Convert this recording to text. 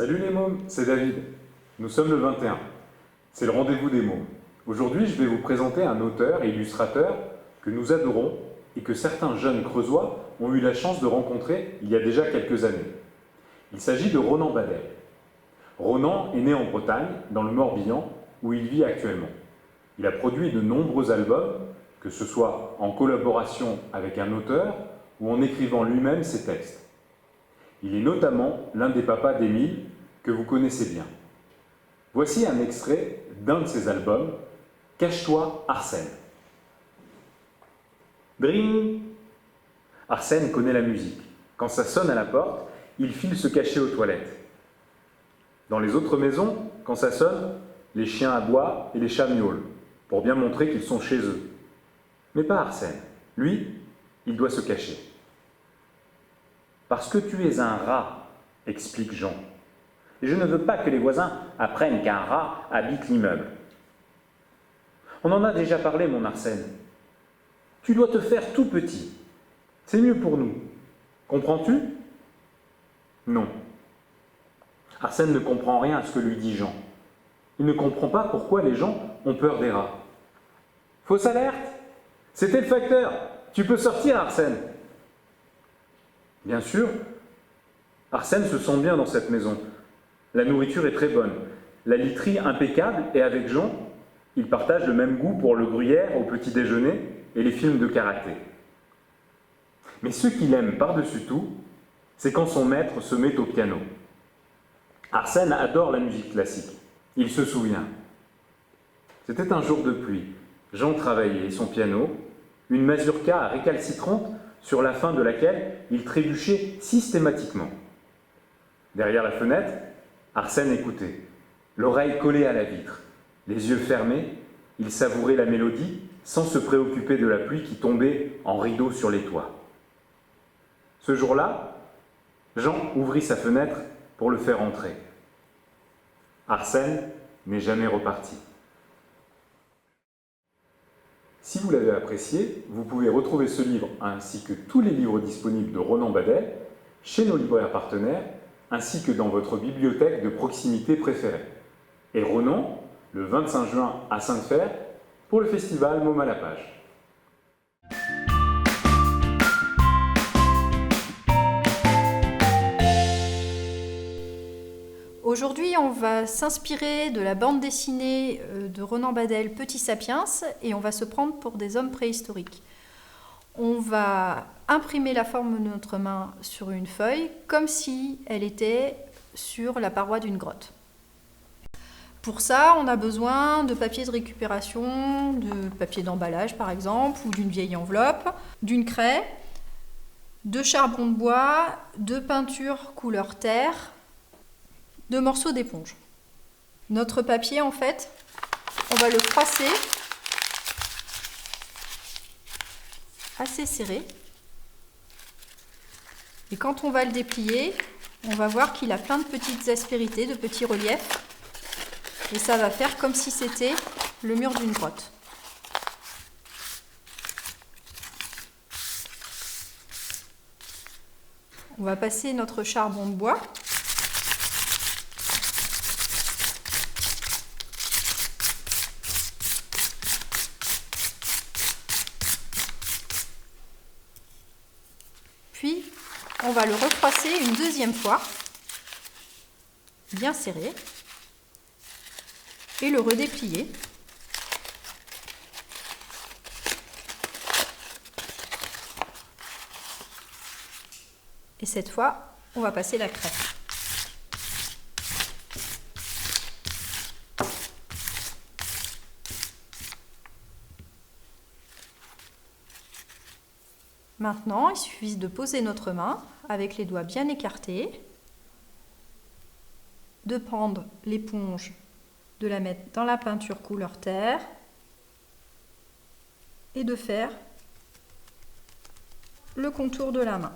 Salut les mômes, c'est David. Nous sommes le 21. C'est le rendez-vous des mômes. Aujourd'hui, je vais vous présenter un auteur et illustrateur que nous adorons et que certains jeunes creusois ont eu la chance de rencontrer il y a déjà quelques années. Il s'agit de Ronan Badel. Ronan est né en Bretagne, dans le Morbihan, où il vit actuellement. Il a produit de nombreux albums, que ce soit en collaboration avec un auteur ou en écrivant lui-même ses textes. Il est notamment l'un des papas d'Émile, que vous connaissez bien. Voici un extrait d'un de ses albums, Cache-toi, Arsène. Dring! Arsène connaît la musique. Quand ça sonne à la porte, il file se cacher aux toilettes. Dans les autres maisons, quand ça sonne, les chiens aboient et les chats miaulent, pour bien montrer qu'ils sont chez eux. Mais pas Arsène. Lui, il doit se cacher. Parce que tu es un rat, explique Jean. Et je ne veux pas que les voisins apprennent qu'un rat habite l'immeuble. On en a déjà parlé, mon Arsène. Tu dois te faire tout petit. C'est mieux pour nous. Comprends-tu? Non. Arsène ne comprend rien à ce que lui dit Jean. Il ne comprend pas pourquoi les gens ont peur des rats. Fausse alerte! C'était le facteur! Tu peux sortir, Arsène! Bien sûr, Arsène se sent bien dans cette maison. La nourriture est très bonne, la literie impeccable et avec Jean, ils partagent le même goût pour le gruyère au petit déjeuner et les films de karaté. Mais ce qu'il aime par-dessus tout, c'est quand son maître se met au piano. Arsène adore la musique classique. Il se souvient. C'était un jour de pluie. Jean travaillait son piano, une mazurka récalcitrante sur la fin de laquelle il trébuchait systématiquement. Derrière la fenêtre, Arsène écoutait, l'oreille collée à la vitre, les yeux fermés, il savourait la mélodie sans se préoccuper de la pluie qui tombait en rideau sur les toits. Ce jour-là, Jean ouvrit sa fenêtre pour le faire entrer. Arsène n'est jamais reparti. Si vous l'avez apprécié, vous pouvez retrouver ce livre ainsi que tous les livres disponibles de Ronan Badel chez nos libraires partenaires ainsi que dans votre bibliothèque de proximité préférée. Et Ronan, le 25 juin à Sainte-Fère, pour le festival Môme à la page. Aujourd'hui, on va s'inspirer de la bande dessinée de Ronan Badel, Petit Sapiens, et on va se prendre pour des hommes préhistoriques. On va imprimer la forme de notre main sur une feuille, comme si elle était sur la paroi d'une grotte. Pour ça, on a besoin de papier de récupération, de papier d'emballage par exemple, ou d'une vieille enveloppe, d'une craie, de charbon de bois, de peinture couleur terre, de morceaux d'éponge. Notre papier, en fait, on va le froisser assez serré. Et quand on va le déplier, on va voir qu'il a plein de petites aspérités, de petits reliefs. Et ça va faire comme si c'était le mur d'une grotte. On va passer notre charbon de bois. Puis, on va le refroisser une deuxième fois, bien serré, et le redéplier. Et cette fois, on va passer la craie. Maintenant, il suffit de poser notre main avec les doigts bien écartés, de prendre l'éponge, de la mettre dans la peinture couleur terre et de faire le contour de la main.